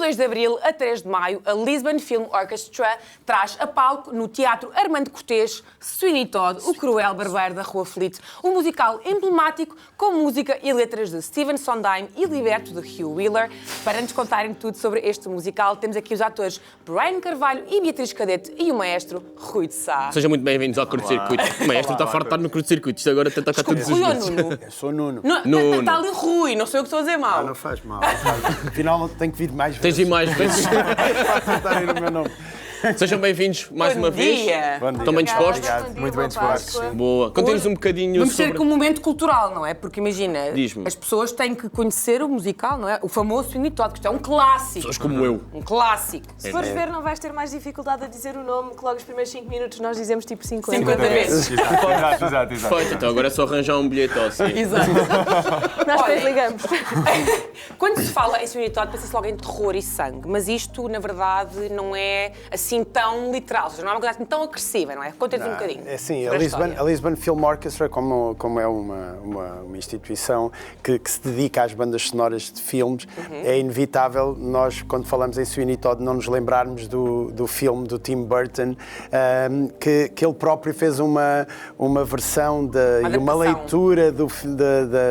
2 de abril a 3 de maio, a Lisbon Film Orchestra traz a palco no Teatro Armando Cortês Sweeney Todd, o cruel barbeiro da Rua Fleet, um musical emblemático com música e letras de Stephen Sondheim e libreto de Hugh Wheeler. Para nos contarem tudo sobre este musical, temos aqui os atores Brian Carvalho e Beatriz Cadete e o maestro Rui de Sá. Sejam muito bem-vindos ao curto-circuito. O maestro está farto de estar no curto-circuito. Isto agora tenta tocar todos os Rui ou meses. Nuno? Eu sou Nuno. Nuno. Está ali Rui, não sou eu que estou a dizer mal. Não faz mal. Afinal, tenho que vir mais Tens vezes. de ir mais vezes. Para acertarem no meu nome. Sejam bem-vindos mais uma vez. Dia. Estão bem dispostos? Muito bem dispostos. Boa. Contem-nos um bocadinho Vamos ter sobre... aqui um momento cultural, não é? Porque imagina, Diz-me. as pessoas têm que conhecer o musical, não é? O famoso Sweeney Todd, que isto é um clássico. Pessoas como eu. Um clássico. Se fores ver, não vais ter mais dificuldade a dizer o nome, que logo os primeiros 5 minutos nós dizemos tipo 50. 50 vezes. Exato. Feito, então agora é só arranjar um bilhete ou assim. Exato. Nós Olha, depois ligamos. Quando se fala em Sweeney Todd, pensa-se logo em terror e sangue, mas isto, na verdade, não é assim tão literal, ou seja, não é uma coisa assim tão agressiva, não é? Conta-nos um bocadinho. É assim, sobre a Lisbon Film Orchestra, como é uma instituição que se dedica às bandas sonoras de filmes, é inevitável nós, quando falamos em Sweeney Todd, não nos lembrarmos do filme do Tim Burton, que ele próprio fez uma versão e uma leitura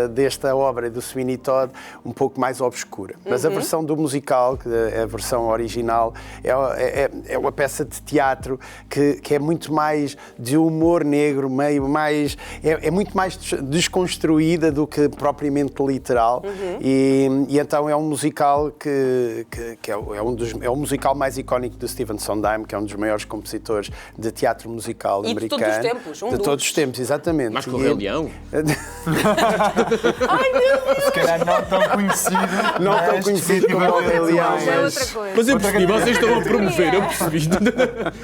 desta obra do Sweeney Todd um pouco mais obscura. Mas a versão do musical, que é a versão original, é uma peça de teatro que é muito mais de humor negro, é muito mais desconstruída do que propriamente literal. E então é um musical que é um musical mais icónico do Stephen Sondheim, que é um dos maiores compositores de teatro musical E americano. de todos os tempos, de todos os tempos, exatamente. Mais que o Rei Leão. Ai, meu Deus! Se calhar não tão conhecido. Não tão conhecido como o Rei Leão. É outra coisa. Mas eu percebi, vocês estão a promover, eu percebi.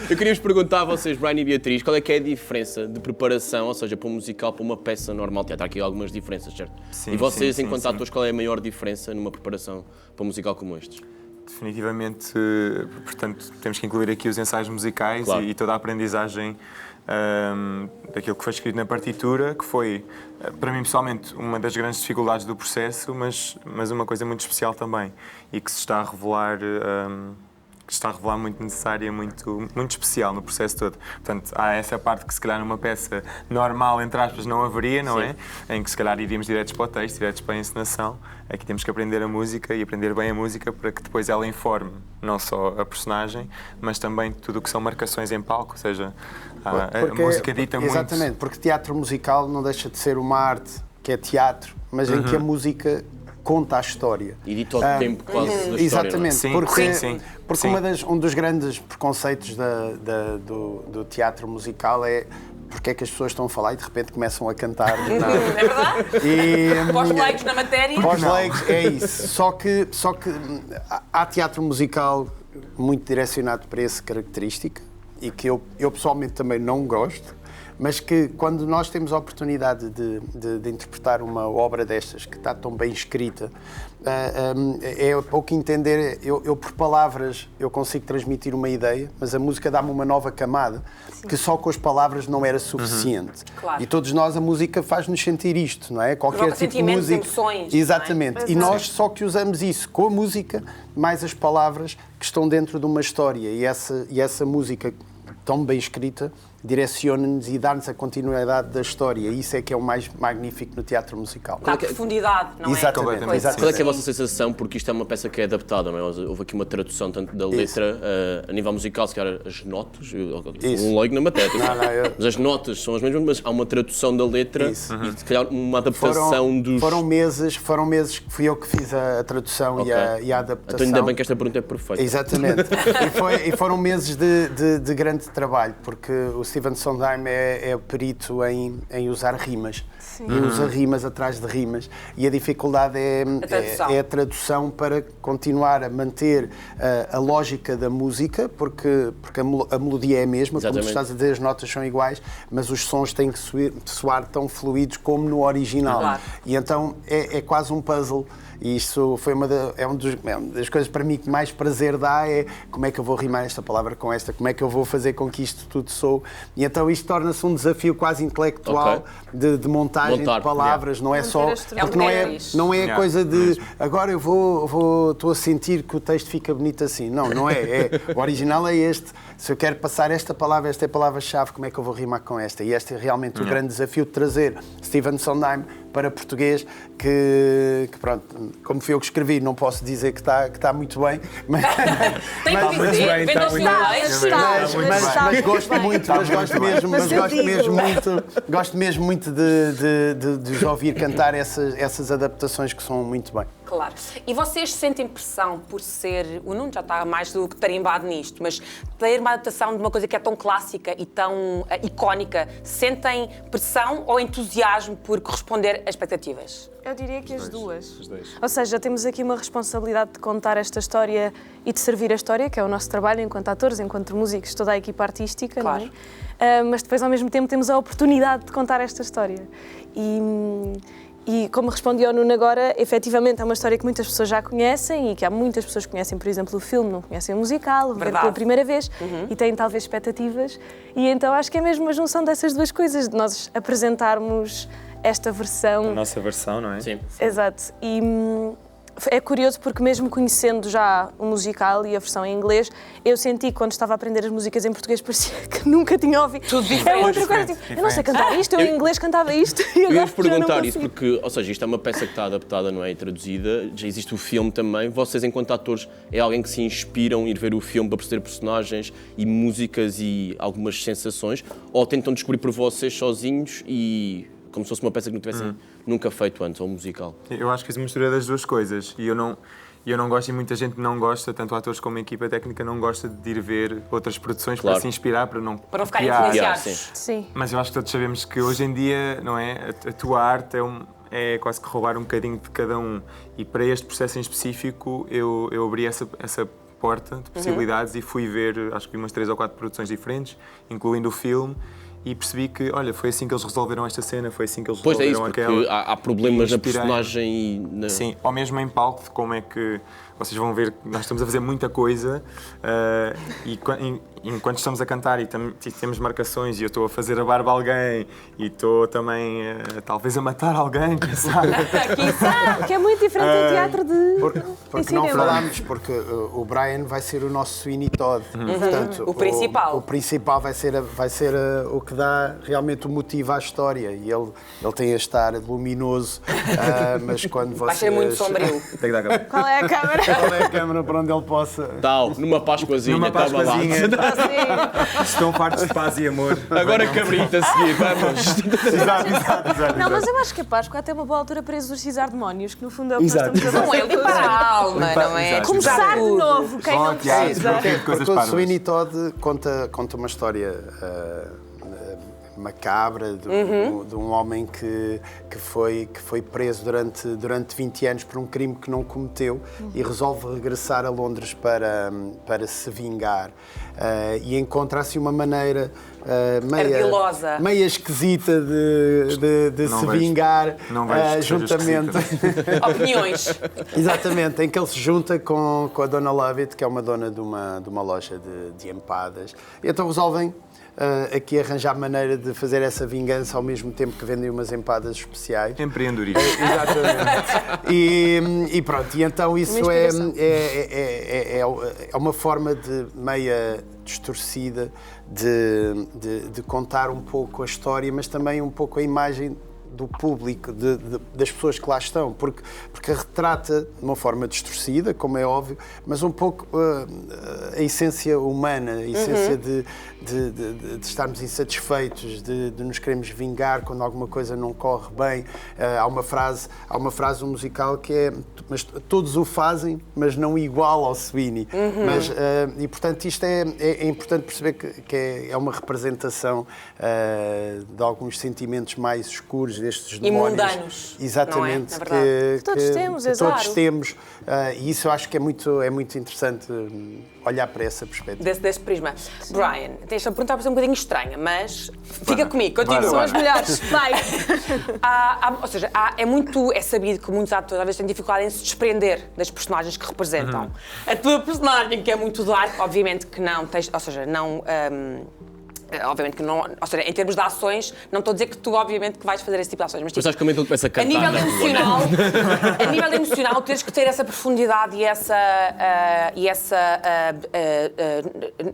Eu queria-vos perguntar a vocês, Brian e Beatriz, qual é que é a diferença de preparação, ou seja, para um musical, para uma peça normal de teatro? Há aqui algumas diferenças, certo? Sim, e vocês, sim, enquanto sim. atores, qual é a maior diferença numa preparação para um musical como este? Definitivamente, portanto, temos que incluir aqui os ensaios musicais Claro. e toda a aprendizagem daquilo que foi escrito na partitura, que foi, para mim pessoalmente, uma das grandes dificuldades do processo, mas uma coisa muito especial também e que se está a revelar... que está a revelar muito necessária, muito especial no processo todo. Portanto, há essa parte que se calhar numa peça normal, entre aspas, não haveria, não é? Em que se calhar iríamos diretos para o texto, diretos para a encenação. Aqui temos que aprender a música e aprender bem a música para que depois ela informe não só a personagem, mas também tudo o que são marcações em palco, ou seja, a música dita muito. Exatamente, porque teatro musical não deixa de ser uma arte que é teatro, mas em que a música conta a história. E dito ao tempo quase da história, Exatamente, Sim, porque sim. um dos grandes preconceitos do teatro musical é porque é que as pessoas estão a falar e de repente começam a cantar. É verdade? Pós-leigos na matéria? Pós-leigos, é isso. Só que há teatro musical muito direcionado para essa característica e que eu pessoalmente também não gosto, mas que quando nós temos a oportunidade de interpretar uma obra destas que está tão bem escrita, é pouco entender, eu por palavras eu consigo transmitir uma ideia, mas a música dá-me uma nova camada que só com as palavras não era suficiente. Claro. E todos nós, a música faz-nos sentir isto, não é? Qualquer Provoca tipo de sentimentos, música. emoções, Exatamente. não é? E nós só que usamos isso com a música, mais as palavras que estão dentro de uma história. E essa música tão bem escrita direciona-nos e dá-nos a continuidade da história. Isso é que é o mais magnífico no teatro musical. Dá profundidade, não é? Exatamente. Completamente. Qual é que é a vossa sensação? Porque isto é uma peça que é adaptada, não é? Houve aqui uma tradução tanto da letra a nível musical, se calhar as notas, um leigo na matéria, mas as notas são as mesmas, mas há uma tradução da letra e se calhar uma adaptação dos... Foram meses que fui eu que fiz a tradução e a adaptação. Então ainda bem que esta pergunta é perfeita. Exatamente. E foram meses de grande trabalho, porque o Stephen Sondheim é perito em usar rimas. E usa rimas atrás de rimas. E a dificuldade é a tradução para continuar a manter a lógica da música, porque a melodia é a mesma, como tu estás a dizer, as notas são iguais, mas os sons têm que soar tão fluidos como no original. Claro. E então é quase um puzzle E isso foi uma das coisas para mim que mais prazer dá, é como é que eu vou rimar esta palavra com esta, como é que eu vou fazer com que isto tudo soe. E então isto torna-se um desafio quase intelectual de montagem de palavras, não é só... Porque não é a coisa de agora eu estou a sentir que o texto fica bonito assim. Não é. O original é este. Se eu quero passar esta palavra, esta é a palavra-chave, como é que eu vou rimar com esta? E este é realmente o grande desafio de trazer Stephen Sondheim para português, que pronto, como fui eu que escrevi, não posso dizer que está muito bem, mas gosto muito, gosto mesmo muito de os ouvir cantar essas adaptações que são muito bem. Claro. E vocês sentem pressão por ser... O Nuno já está mais do que tarimbado nisto, mas ter uma adaptação de uma coisa que é tão clássica e tão icónica, sentem pressão ou entusiasmo por corresponder às expectativas? Eu diria que as duas. Os dois. Ou seja, temos aqui uma responsabilidade de contar esta história e de servir a história, que é o nosso trabalho enquanto atores, enquanto músicos, toda a equipa artística, claro. Não é? Mas depois, ao mesmo tempo, temos a oportunidade de contar esta história. E como respondi ao Nuno agora, efetivamente é uma história que muitas pessoas já conhecem e que há muitas pessoas que conhecem, por exemplo, o filme, não conhecem o musical, vão ver pela primeira vez e têm talvez expectativas. E então acho que é mesmo uma junção dessas duas coisas, de nós apresentarmos esta versão... A nossa versão, não é? Sim. Exato. E é curioso porque mesmo conhecendo já o musical e a versão em inglês, eu senti que quando estava a aprender as músicas em português parecia que nunca tinha ouvido. Tudo diferente. É outra coisa, tipo, eu não sei cantar isto, eu em inglês cantava isto e Eu agora ia-vos perguntar já não isso consigo. porque, ou seja, isto é uma peça que está adaptada, não é? E traduzida, já existe o filme também. Vocês, enquanto atores, é alguém que se inspiram em ir ver o filme para perceber personagens e músicas e algumas sensações? Ou tentam descobrir por vocês sozinhos e como se fosse uma peça que não tivessem nunca feito antes, ou um musical? Eu acho que isso mistura das duas coisas e eu não gosto, e muita gente não gosta, tanto atores como a equipa técnica não gosta de ir ver outras produções para se inspirar, para não ficarem copiar. influenciados. Sim. Mas eu acho que todos sabemos que hoje em dia, não é? A tua arte é quase que roubar um bocadinho de cada um. E para este processo em específico, eu abri essa porta de possibilidades e fui ver, acho que vi umas 3 ou 4 produções diferentes, incluindo o filme. E percebi que, olha, foi assim que eles resolveram esta cena, foi assim que eles resolveram aquela. Pois é isso, porque há problemas na personagem e... Sim, ao mesmo em palco, de como é que... Vocês vão ver que nós estamos a fazer muita coisa e enquanto estamos a cantar e temos marcações e eu estou a fazer a barba a alguém e estou também, talvez, a matar alguém, quem sabe? Que é muito diferente do teatro de... Porque não falámos, porque o Brian vai ser o nosso Sweeney Todd. Portanto, O principal. O principal vai ser o que dá realmente o motivo à história. E ele tem este ar luminoso, mas quando vocês... Vai ser muito sombrio. Tem que dar a Qual é a câmara? Qual é a câmara para onde ele possa... Tal, numa Páscoazinha, Numa estava lá. Páscoazinha. Estão fartos de paz e amor. Agora cabrita a seguir, vamos. Exato. Não, mas eu acho que a Páscoa é até uma boa altura para exorcizar demónios, que no fundo é o que nós estamos a Não é limpar a alma, não é? Exato. Começar de novo, quem não precisa. Porque o Sweeney Todd conta uma história macabra de um homem que foi preso durante 20 anos por um crime que não cometeu e resolve regressar a Londres para se vingar. E encontra assim uma maneira meia esquisita de se vingar juntamente. Opiniões. Exatamente, em que ele se junta com a Dona Lovett, que é uma dona de uma loja de empadas. E então resolvem aqui arranjar maneira de fazer essa vingança ao mesmo tempo que vendem umas empadas especiais. Empreendedorismo. Exatamente. E pronto, e então isso é uma forma de meia distorcida de contar um pouco a história, mas também um pouco a imagem do público, das pessoas que lá estão, porque retrata de uma forma distorcida, como é óbvio, mas um pouco a essência humana, a essência de estarmos insatisfeitos, de nos queremos vingar quando alguma coisa não corre bem. Há uma frase no musical que é: mas todos o fazem, mas não igual ao Sweeney. E portanto isto é importante perceber que é uma representação de alguns sentimentos mais escuros destes demónios. E mundanos. Exatamente. Não é? Que todos temos, todos temos. E isso eu acho que é muito interessante olhar para essa perspectiva. Desse prisma. Brian, deixa-me perguntar para ser um bocadinho estranha, mas fica comigo, continua. São as melhores. Vai. Ou seja, é sabido que muitos atores às vezes têm dificuldade em se desprender das personagens que representam. A tua personagem, que é muito dark, obviamente que não tens, ou seja, não... obviamente que não, ou seja, em termos de ações, não estou a dizer que tu, obviamente, que vais fazer esse tipo de ações, mas, tipo, Mas acho que como ele começa a cantar. A nível emocional, tens que ter essa profundidade e essa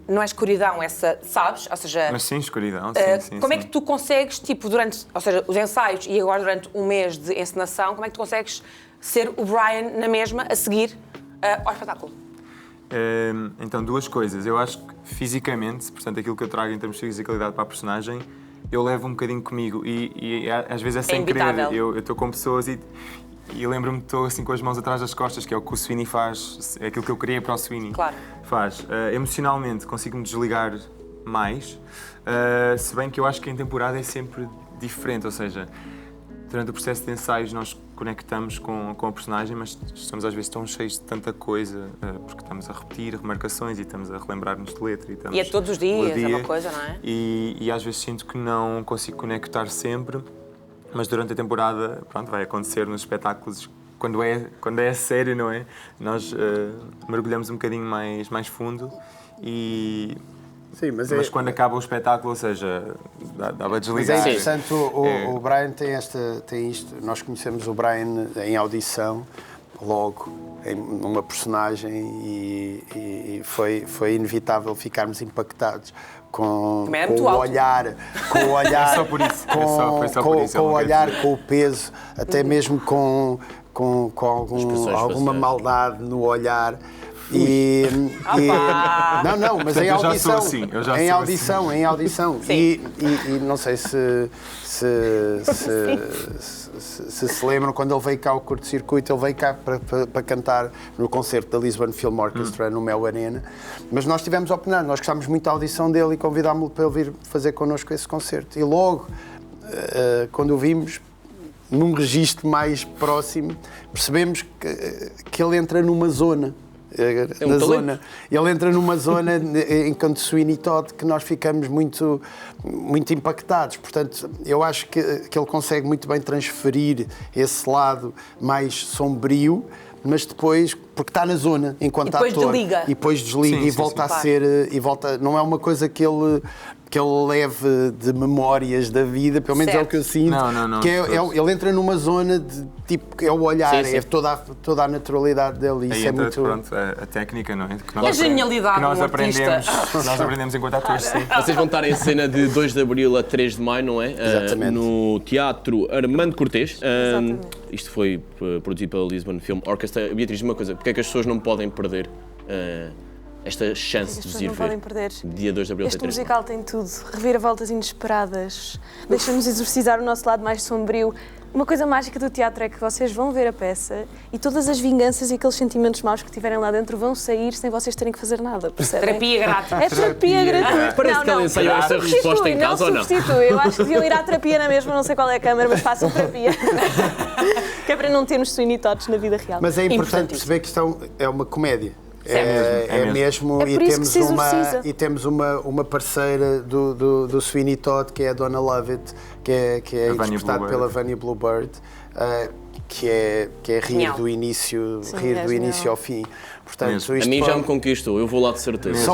não é escuridão, essa, sabes? Ou seja, Mas sim, escuridão, sim. Como é que tu consegues, tipo, durante, ou seja, os ensaios e agora durante um mês de encenação, como é que tu consegues ser o Brian na mesma, a seguir ao espetáculo? Então, duas coisas. Eu acho que fisicamente, portanto, aquilo que eu trago em termos de fisicalidade para a personagem, eu levo um bocadinho comigo e às vezes é sem querer. Eu estou com pessoas e lembro-me que estou assim com as mãos atrás das costas, que é o que o Sweeney faz, é aquilo que eu queria para o Sweeney. Claro. Faz. Emocionalmente consigo-me desligar mais, se bem que eu acho que em temporada é sempre diferente, ou seja, durante o processo de ensaios nós conectamos com a personagem, mas estamos às vezes tão cheios de tanta coisa, porque estamos a repetir remarcações e estamos a relembrar-nos de letra. E é todos os dias, é uma coisa, não é? E às vezes sinto que não consigo conectar sempre, mas durante a temporada, pronto, vai acontecer nos espetáculos, quando é sério, não é? Nós mergulhamos um bocadinho mais fundo e... Sim, mas quando acaba o espetáculo, ou seja, dá para desligar. Mas é interessante, o Brian tem isto. Nós conhecemos o Brian em audição, logo, numa personagem, e foi inevitável ficarmos impactados com o olhar. É só por isso. Com o olhar, com o peso, até mesmo com alguma maldade no olhar. Não, mas em audição. Em audição. E não sei se lembram, quando ele veio cá ao curto-circuito, ele veio cá para cantar no concerto da Lisbon Film Orchestra no Mel Arena, mas nós tivemos a opinar, nós gostámos muito da audição dele e convidámos-lo para ele vir fazer connosco esse concerto. E logo, quando o vimos, num registro mais próximo, percebemos que ele entra numa zona. Ele entra numa zona enquanto Sweeney Todd que nós ficamos muito impactados. Portanto, eu acho que ele consegue muito bem transferir esse lado mais sombrio, mas depois, porque está na zona enquanto ator, e depois desliga e volta a ser, não é uma coisa que ele leve de memórias da vida, pelo menos é o que eu sinto. Não, que ele entra numa zona de tipo, é o olhar, é toda a naturalidade dele. Isso aí é entra, muito. Pronto, a técnica, não é? A genialidade que nós do aprendemos enquanto atores, sim. Vocês vão estar em cena de 2 de Abril a 3 de Maio, não é? Exatamente. No Teatro Armando Cortês. Exatamente. Isto foi produzido pela Lisbon Film Orchestra. Beatriz, uma coisa, porque é que as pessoas não podem perder esta chance de vos ir ver? Dia 2 de Abril. Este musical tem tudo. Reviravoltas inesperadas. Deixa-nos exorcizar o nosso lado mais sombrio. Uma coisa mágica do teatro é que vocês vão ver a peça e todas as vinganças e aqueles sentimentos maus que tiverem lá dentro vão sair sem vocês terem que fazer nada, percebem? Terapia grátis. É terapia gratuita. Parece que ela ensaiou essa resposta em casa ou não? Substitui. Eu acho que deviam ir à terapia na mesma, não sei qual é a câmara, mas façam terapia. Que é para não termos Sweeney Todds na vida real. Mas é importante perceber que isto é uma comédia. É mesmo. É por isso que se exorciza. E temos uma parceira do Sweeney Todd, que é a Donna Lovett, que é interpretada pela Vanya Bluebird, que é rir do início, ao fim. Portanto, a mim já me conquistou, eu vou lá de certeza.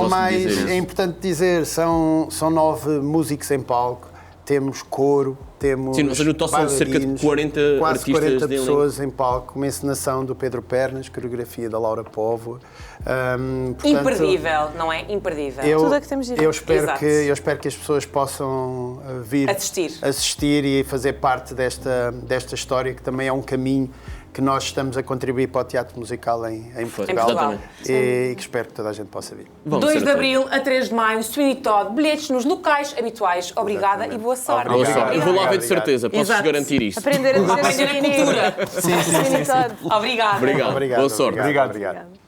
É importante dizer, são 9 músicos em palco, temos coro, temos sim, ou seja, no total são cerca de 40 quase artistas 40 pessoas em palco, uma encenação do Pedro Pernas, coreografia da Laura Póvoa. Portanto, imperdível, não é? Imperdível. Tudo é que temos de eu espero que as pessoas possam vir assistir e fazer parte desta história, que também é um caminho que nós estamos a contribuir para o teatro musical em Portugal. E que espero que toda a gente possa vir. 2 de Abril a 3 de Maio, Sweeney Todd, bilhetes nos locais habituais. Obrigada e boa sorte. Eu vou lá ver de certeza, posso garantir isso. Aprender a dizer a cultura. Sim. Obrigada. Obrigado. Boa sorte. Obrigado.